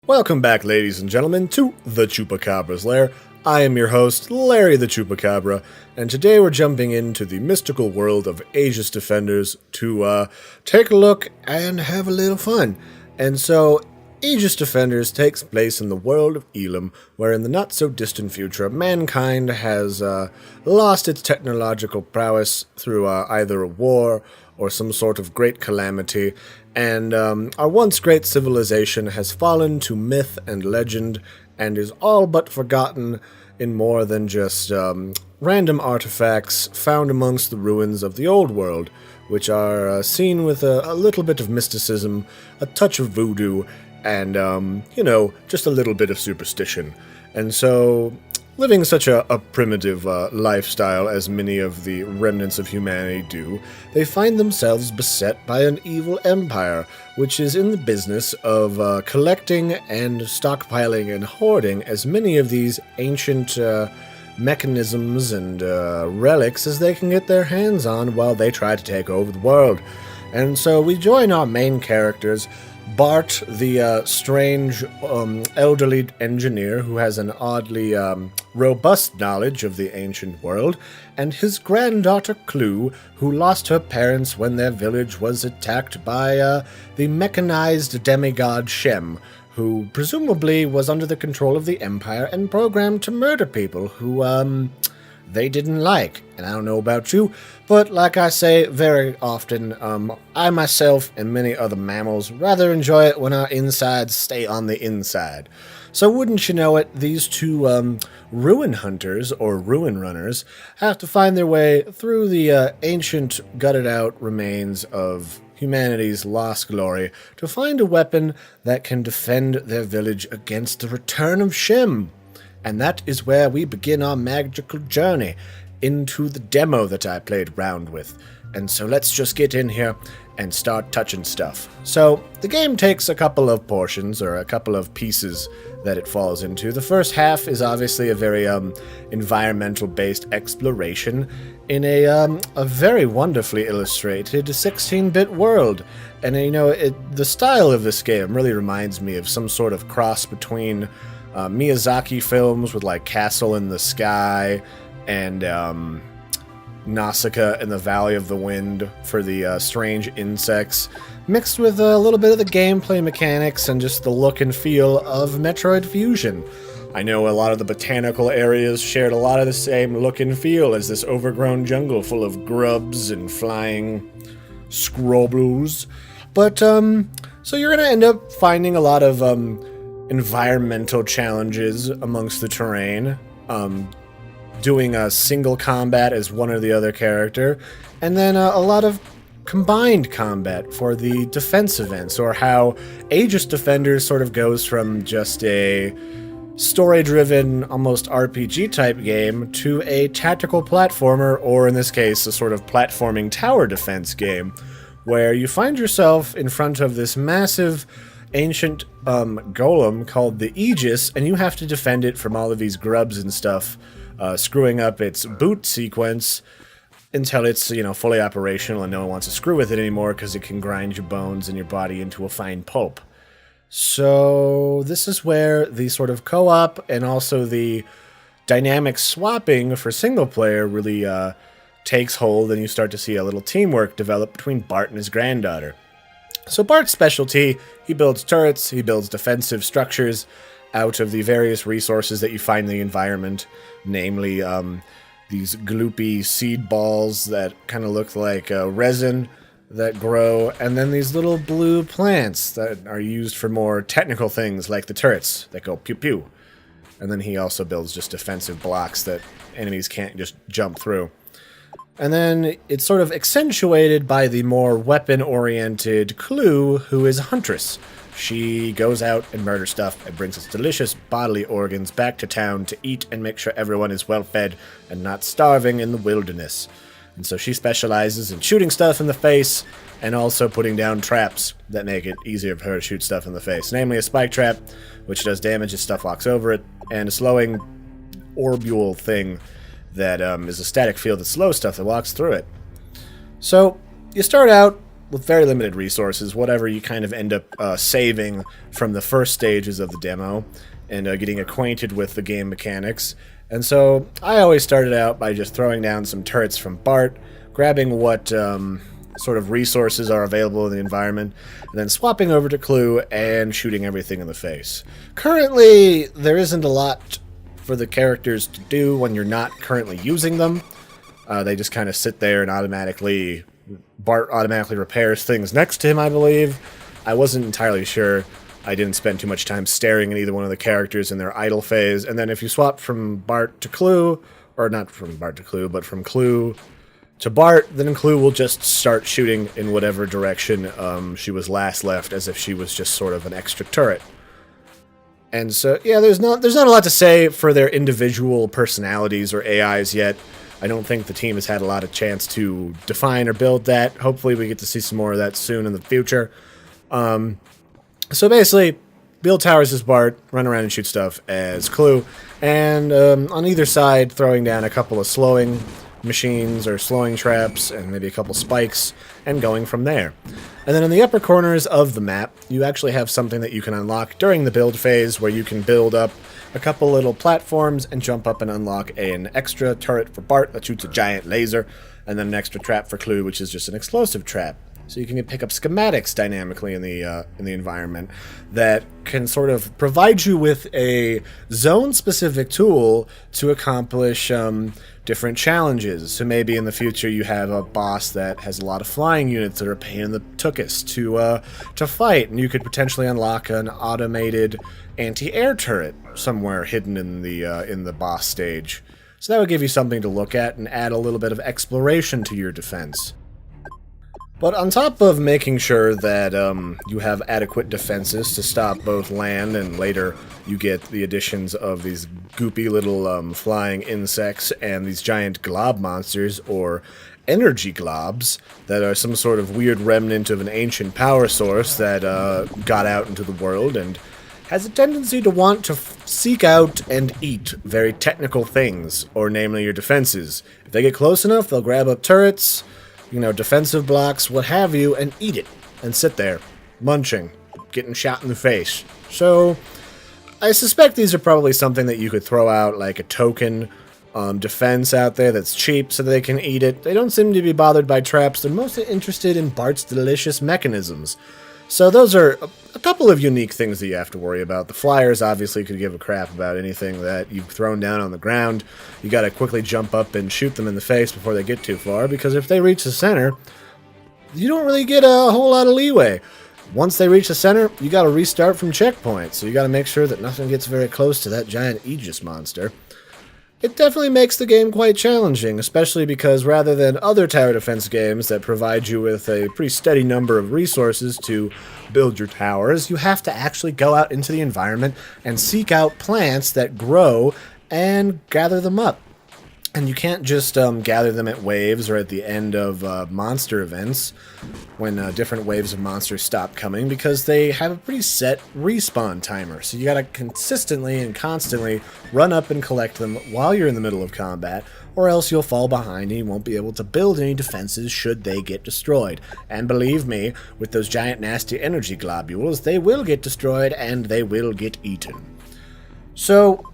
Welcome back, ladies and gentlemen, to the Chupacabra's Lair. I am your host, Larry the Chupacabra, and today we're jumping into the mystical world of Aegis Defenders to take a look and have a little fun. And so, Aegis Defenders takes place in the world of Elam, where in the not-so-distant future, mankind has lost its technological prowess through either a war or some sort of great calamity, and our once great civilization has fallen to myth and legend and is all but forgotten in more than just random artifacts found amongst the ruins of the old world, which are seen with a little bit of mysticism, a touch of voodoo, and, just a little bit of superstition. And so, living such a primitive lifestyle as many of the remnants of humanity do, they find themselves beset by an evil empire, which is in the business of collecting and stockpiling and hoarding as many of these ancient mechanisms and relics as they can get their hands on while they try to take over the world. And so we join our main characters, Bart, the strange elderly engineer who has an oddly robust knowledge of the ancient world, and his granddaughter Clue, who lost her parents when their village was attacked by the mechanized demigod Shem, who presumably was under the control of the Empire and programmed to murder people who they didn't like. And I don't know about you, but like I say very often, I myself and many other mammals rather enjoy it when our insides stay on the inside. So wouldn't you know it, these two ruin hunters, or ruin runners, have to find their way through the ancient, gutted-out remains of humanity's lost glory to find a weapon that can defend their village against the return of Shem. And that is where we begin our magical journey into the demo that I played around with. And so let's just get in here and start touching stuff. So the game takes a couple of portions, or a couple of pieces that it falls into. The first half is obviously a very environmental-based exploration in a very wonderfully illustrated 16-bit world. And the style of this game really reminds me of some sort of cross between Miyazaki films with like Castle in the Sky and Nausicaa in the Valley of the Wind for the strange insects, mixed with a little bit of the gameplay mechanics and just the look and feel of Metroid Fusion. I know a lot of the botanical areas shared a lot of the same look and feel as this overgrown jungle full of grubs and flying scrobbles. But, so you're gonna end up finding a lot of environmental challenges amongst the terrain, doing a single combat as one or the other character, and then a lot of combined combat for the defense events, or how Aegis Defenders sort of goes from just a story-driven, almost RPG-type game to a tactical platformer, or in this case, a sort of platforming tower defense game, where you find yourself in front of this massive ancient golem called the Aegis, and you have to defend it from all of these grubs and stuff, screwing up its boot sequence until it's, fully operational and no one wants to screw with it anymore because it can grind your bones and your body into a fine pulp. So this is where the sort of co-op and also the dynamic swapping for single player really takes hold, and you start to see a little teamwork develop between Bart and his granddaughter. So Bart's specialty, he builds turrets, he builds defensive structures out of the various resources that you find in the environment, namely these gloopy seed balls that kind of look like resin that grow, and then these little blue plants that are used for more technical things like the turrets that go pew-pew. And then he also builds just defensive blocks that enemies can't just jump through. And then it's sort of accentuated by the more weapon-oriented Clue, who is a huntress. She goes out and murders stuff and brings its delicious bodily organs back to town to eat and make sure everyone is well-fed and not starving in the wilderness. And so she specializes in shooting stuff in the face and also putting down traps that make it easier for her to shoot stuff in the face. Namely a spike trap, which does damage as stuff walks over it, and a slowing orbule thing that is a static field that slows stuff that walks through it. So you start out with very limited resources, whatever you kind of end up saving from the first stages of the demo, and getting acquainted with the game mechanics. And so I always started out by just throwing down some turrets from Bart, grabbing what sort of resources are available in the environment, and then swapping over to Clue and shooting everything in the face. Currently, there isn't a lot for the characters to do when you're not currently using them. They just kind of sit there and Bart automatically repairs things next to him, I believe. I wasn't entirely sure. I didn't spend too much time staring at either one of the characters in their idle phase. And then if you swap from Bart to Clue, or not from Bart to Clue, but from Clue to Bart, then Clue will just start shooting in whatever direction she was last left, as if she was just sort of an extra turret. And so, yeah, there's not a lot to say for their individual personalities or AIs yet. I don't think the team has had a lot of chance to define or build that. Hopefully we get to see some more of that soon in the future. So basically, build towers as Bart, run around and shoot stuff as Clue, and on either side throwing down a couple of slowing machines or slowing traps and maybe a couple spikes, and going from there. And then in the upper corners of the map, you actually have something that you can unlock during the build phase, where you can build up a couple little platforms and jump up and unlock an extra turret for Bart that shoots a giant laser, and then an extra trap for Clue, which is just an explosive trap. So you can pick up schematics dynamically in the environment that can sort of provide you with a zone-specific tool to accomplish different challenges. So maybe in the future you have a boss that has a lot of flying units that are a pain in the tuchus to fight, and you could potentially unlock an automated anti-air turret somewhere hidden in the boss stage. So that would give you something to look at and add a little bit of exploration to your defense. But on top of making sure that you have adequate defenses to stop both land, and later you get the additions of these goopy little flying insects and these giant glob monsters, or energy globs, that are some sort of weird remnant of an ancient power source that got out into the world and has a tendency to want to seek out and eat very technical things, or namely your defenses. If they get close enough, they'll grab up turrets, defensive blocks, what have you, and eat it, and sit there, munching, getting shot in the face. So, I suspect these are probably something that you could throw out like a token defense out there that's cheap so they can eat it. They don't seem to be bothered by traps. They're mostly interested in Bart's delicious mechanisms. So those are a couple of unique things that you have to worry about. The flyers obviously could give a crap about anything that you've thrown down on the ground. You gotta quickly jump up and shoot them in the face before they get too far, because if they reach the center, you don't really get a whole lot of leeway. Once they reach the center, you gotta restart from checkpoint, so you gotta make sure that nothing gets very close to that giant Aegis monster. It definitely makes the game quite challenging, especially because rather than other tower defense games that provide you with a pretty steady number of resources to build your towers, you have to actually go out into the environment and seek out plants that grow and gather them up. And you can't just gather them at waves or at the end of monster events when different waves of monsters stop coming, because they have a pretty set respawn timer. So you gotta consistently and constantly run up and collect them while you're in the middle of combat, or else you'll fall behind and you won't be able to build any defenses should they get destroyed. And believe me, with those giant nasty energy globules, they will get destroyed and they will get eaten. So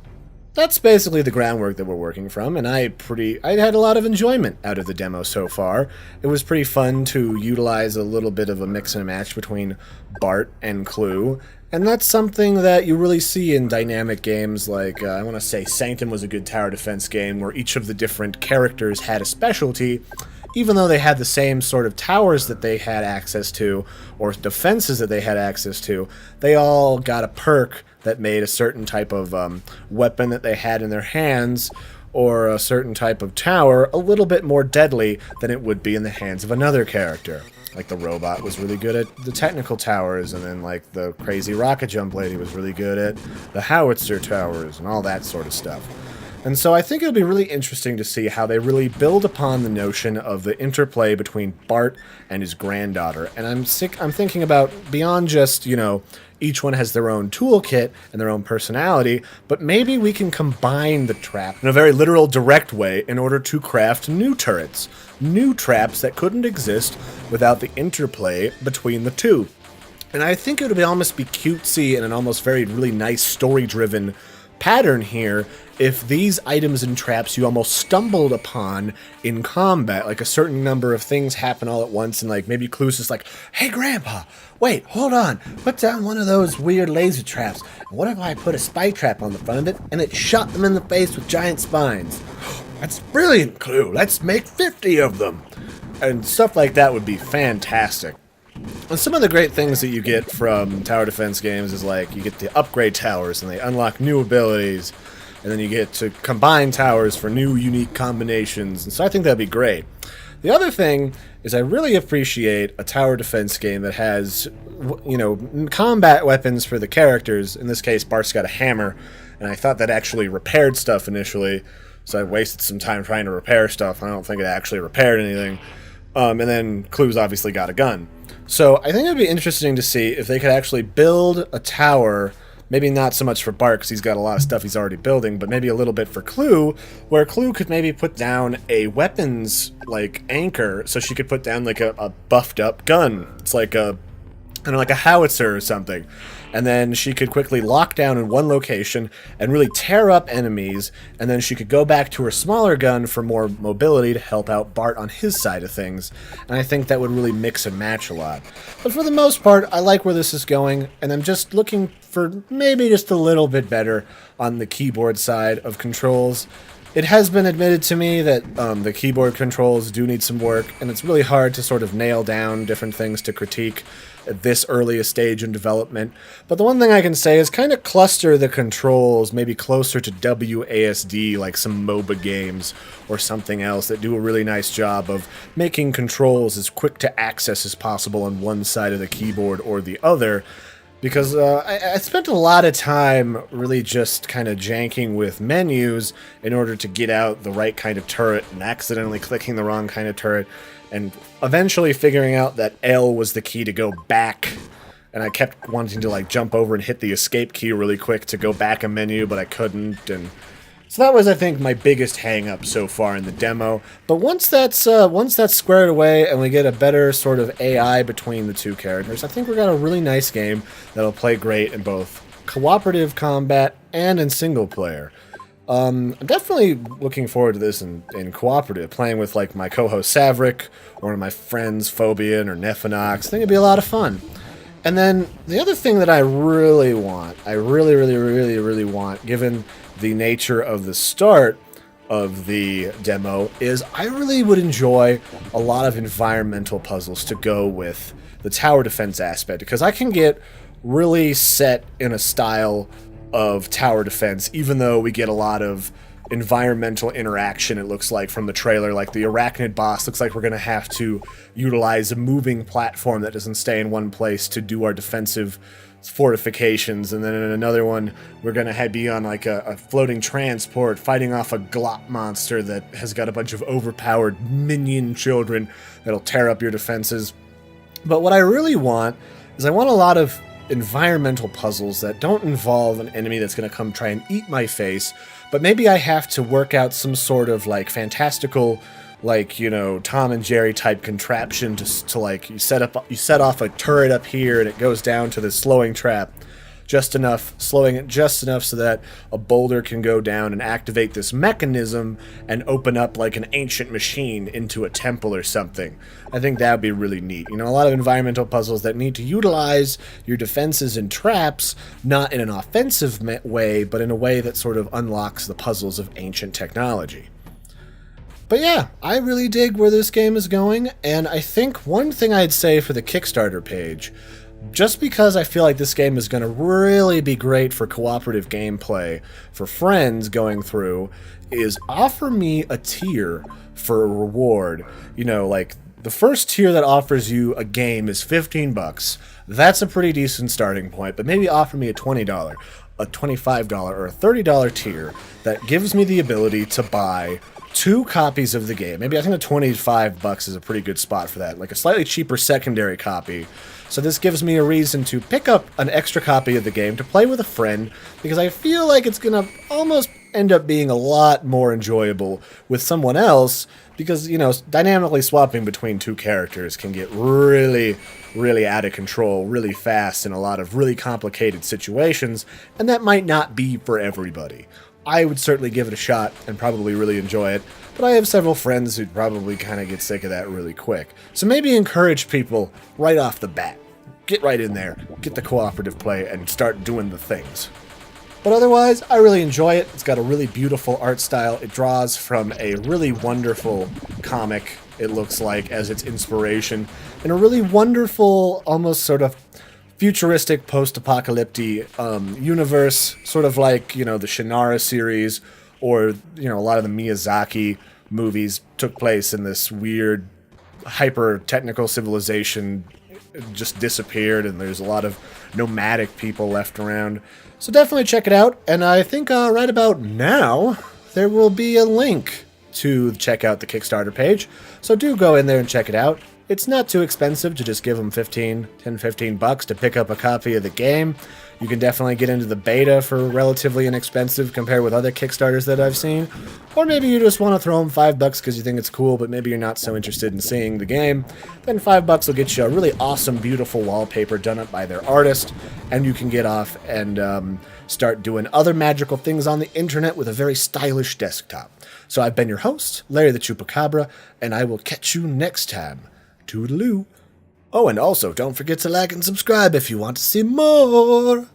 that's basically the groundwork that we're working from, and I had a lot of enjoyment out of the demo so far. It was pretty fun to utilize a little bit of a mix and a match between Bart and Clue, and that's something that you really see in dynamic games like, I want to say Sanctum was a good tower defense game where each of the different characters had a specialty. Even though they had the same sort of towers that they had access to, or defenses that they had access to, they all got a perk that made a certain type of weapon that they had in their hands, or a certain type of tower, a little bit more deadly than it would be in the hands of another character. Like the robot was really good at the technical towers, and then like the crazy rocket jump lady was really good at the howitzer towers, and all that sort of stuff. And so I think it'll be really interesting to see how they really build upon the notion of the interplay between Bart and his granddaughter. And I'm thinking about beyond just, each one has their own toolkit and their own personality, but maybe we can combine the trap in a very literal, direct way in order to craft new turrets, new traps that couldn't exist without the interplay between the two. And I think it would almost be cutesy and an almost very really nice story-driven pattern here if these items and traps you almost stumbled upon in combat. Like a certain number of things happen all at once, and like maybe Clue's just like, hey Grandpa, wait, hold on, put down one of those weird laser traps. And what if I put a spike trap on the front of it and it shot them in the face with giant spines? That's brilliant, Clue, let's make 50 of them. And stuff like that would be fantastic. And some of the great things that you get from tower defense games is like you get to upgrade towers and they unlock new abilities, and then you get to combine towers for new unique combinations, and so I think that'd be great. The other thing is I really appreciate a tower defense game that has, combat weapons for the characters. In this case, Bart's got a hammer, and I thought that actually repaired stuff initially, so I wasted some time trying to repair stuff. I don't think it actually repaired anything. And then Clue's obviously got a gun. So I think it would be interesting to see if they could actually build a tower, maybe not so much for Bart because he's got a lot of stuff he's already building, but maybe a little bit for Clue, where Clue could maybe put down a weapons like anchor, so she could put down like a buffed up gun. It's like a howitzer or something. And then she could quickly lock down in one location and really tear up enemies, and then she could go back to her smaller gun for more mobility to help out Bart on his side of things. And I think that would really mix and match a lot. But for the most part, I like where this is going, and I'm just looking for maybe just a little bit better on the keyboard side of controls. It has been admitted to me that the keyboard controls do need some work, and it's really hard to sort of nail down different things to critique at this early a stage in development. But the one thing I can say is kind of cluster the controls maybe closer to WASD, like some MOBA games or something else that do a really nice job of making controls as quick to access as possible on one side of the keyboard or the other. Because I spent a lot of time really just kind of janking with menus in order to get out the right kind of turret and accidentally clicking the wrong kind of turret, and eventually figuring out that L was the key to go back. And I kept wanting to like jump over and hit the escape key really quick to go back a menu, but I couldn't. And so that was, I think, my biggest hang-up so far in the demo. But once that's squared away and we get a better sort of AI between the two characters, I think we've got a really nice game that'll play great in both cooperative combat and in single player. I'm definitely looking forward to this in cooperative, playing with like my co-host Savrik, or one of my friends Phobian or Navanax. I think it'd be a lot of fun. And then the other thing that I really want, really want, given the nature of the start of the demo, is I really would enjoy a lot of environmental puzzles to go with the tower defense aspect, because I can get really set in a style of tower defense, even though we get a lot of environmental interaction, it looks like, from the trailer. Like the arachnid boss looks like we're going to have to utilize a moving platform that doesn't stay in one place to do our defensive fortifications, and then in another one we're going to be on like a floating transport fighting off a glop monster that has got a bunch of overpowered minion children that'll tear up your defenses. But what I really want is I want a lot of environmental puzzles that don't involve an enemy that's going to come try and eat my face, but maybe I have to work out some sort of like fantastical, like, Tom and Jerry type contraption to like you set off a turret up here and it goes down to the slowing trap slowing it just enough so that a boulder can go down and activate this mechanism and open up like an ancient machine into a temple or something. I think that would be really neat. A lot of environmental puzzles that need to utilize your defenses and traps, not in an offensive way, but in a way that sort of unlocks the puzzles of ancient technology. But yeah, I really dig where this game is going, and I think one thing I'd say for the Kickstarter page, just because I feel like this game is going to really be great for cooperative gameplay for friends going through, is offer me a tier for a reward. Like the first tier that offers you a game is $15. that's a pretty decent starting point, but maybe offer me a $20, a $25, or a $30 tier that gives me the ability to buy 2 copies of the game. Maybe I think the $25 is a pretty good spot for that, like a slightly cheaper secondary copy. So this gives me a reason to pick up an extra copy of the game to play with a friend, because I feel like it's going to almost end up being a lot more enjoyable with someone else, because, you know, dynamically swapping between 2 characters can get really, really out of control really fast in a lot of really complicated situations, and that might not be for everybody. I would certainly give it a shot and probably really enjoy it, but I have several friends who'd probably kind of get sick of that really quick. So maybe encourage people right off the bat. Get right in there, get the cooperative play, and start doing the things. But otherwise, I really enjoy it. It's got a really beautiful art style. It draws from a really wonderful comic, it looks like, as its inspiration, and a really wonderful, almost sort of futuristic, post-apocalyptic universe, sort of like, you know, the Shannara series, or, you know, a lot of the Miyazaki movies took place in this weird, hyper-technical civilization. Just disappeared, and there's a lot of nomadic people left around. So definitely check it out, and I think right about now, there will be a link to check out the Kickstarter page, so do go in there and check it out. It's not too expensive to just give them $15 to pick up a copy of the game. You can definitely get into the beta for relatively inexpensive compared with other Kickstarters that I've seen. Or maybe you just want to throw them $5 because you think it's cool, but maybe you're not so interested in seeing the game. Then $5 will get you a really awesome, beautiful wallpaper done up by their artist, and you can get off and start doing other magical things on the internet with a very stylish desktop. So I've been your host, Larry the Chupacabra, and I will catch you next time. Toodaloo. Oh, and also, don't forget to like and subscribe if you want to see more.